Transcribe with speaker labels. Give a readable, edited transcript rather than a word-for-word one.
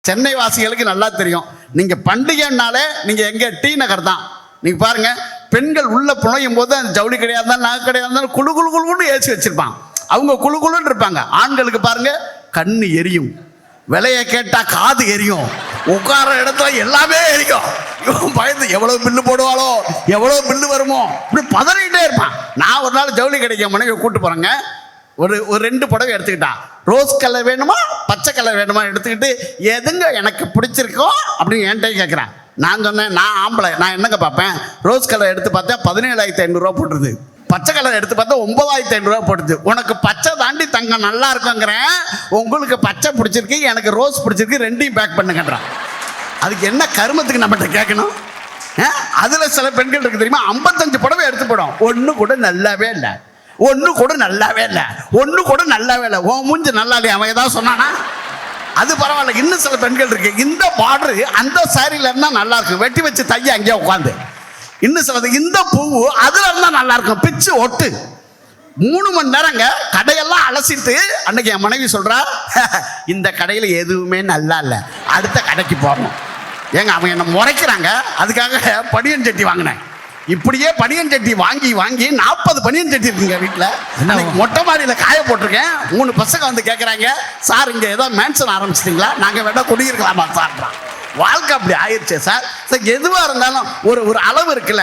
Speaker 1: சென்னை வாசிகளுக்கு நல்லா தெரியும். நீங்க பண்டிகைனாலே நீங்க எங்க டி நகர் தான். நீங்க பாருங்க, பெண்கள் உள்ள புனையும் போது அந்த ஜவுளி கிடையாது தான், நகை கிடையாது தான், குழு குழு குழுன்னு ஏசி வச்சிருப்பான். அவங்க குழு குழுன்னு இருப்பாங்க. ஆண்களுக்கு பாருங்க, கண்ணு எரியும், விலையை கேட்டா காது எரியும், உட்கார இடத்துல எல்லாமே எரியும். இவன் பயந்து எவ்வளவு பில்லு போடுவாளோ, எவ்வளவு பில்லு வருமோ, இப்படி பதறிட்டே இருப்பான். நான் ஒரு நாள் ஜவுளி கிடைக்க மனைவி கூட்டு போறேங்க. ஒரு 2 புடவை எடுத்துக்கிட்டான். ரோஸ் கலர் வேணுமா பச்சை கலர் வேணுமா எடுத்துக்கிட்டு, எதுங்க எனக்கு பிடிச்சிருக்கோ அப்படின்னு என்கிட்ட கேட்குறேன். நான் சொன்னேன், நான் ஆம்பளை, நான் என்னங்க பார்ப்பேன். ரோஸ் கலர் எடுத்து பார்த்தா 17,500 போட்டுருது. பச்சை கலர் எடுத்து பார்த்தா 9,500 போட்டுது. உனக்கு பச்சை தாண்டி தங்கம் நல்லா இருக்குங்கிறேன், உங்களுக்கு பச்சை பிடிச்சிருக்கு, எனக்கு ரோஸ் பிடிச்சிருக்கு, ரெண்டையும் பேக் பண்ணுங்கன்றான். அதுக்கு என்ன கருமத்துக்கு நம்மகிட்ட கேட்கணும்? அதுல சில பெண்கள் இருக்கு தெரியுமா, 55 புடவை எடுத்து போடும், ஒன்று கூட நல்லாவே இல்லை, ஒன்று கூட நல்லாவே இல்லை, ஒன்று கூட நல்லாவே இல்லை. ஓ மூஞ்சி நல்லா இல்லையா, அவன் ஏதாவது சொன்னானா? அது பரவாயில்ல. இன்னும் சில பெண்கள் இருக்கு, இந்த பார்டர் அந்த சாரியில இருந்தா நல்லா இருக்கும், வெட்டி வச்சு தைய அங்கேயே உட்காந்து. இன்னும் சிலது, இந்த பூ அதுல இருந்தா நல்லா இருக்கும், பிச்சு ஒட்டு. 3 மணி நேரங்க கடையெல்லாம் அலசிட்டு அன்னைக்கு என் மனைவி சொல்றா, இந்த கடையில எதுவுமே நல்லா இல்லை, அடுத்த கடைக்கு போகணும். ஏங்க அவங்க என்ன முறைக்கிறாங்க, அதுக்காக பனியன் சட்டி வாங்கினேன். இப்படியே பனியன் சட்டி வாங்கி வாங்கி 40 பனியன் சட்டி இருக்குங்க வீட்டில். மொட்டை மாடியில் காய போட்டிருக்கேன். 3 பசங்க வந்து கேட்குறாங்க, சார் இங்கே ஏதோ மேன்ஷன் ஆரம்பிச்சிட்டிங்களா, நாங்கள் வேணா குடியிருக்கலாமா சார்றான். வாழ்க்கை அப்படி ஆயிடுச்சு சார். எதுவாக இருந்தாலும் ஒரு அளவு இருக்குல்ல.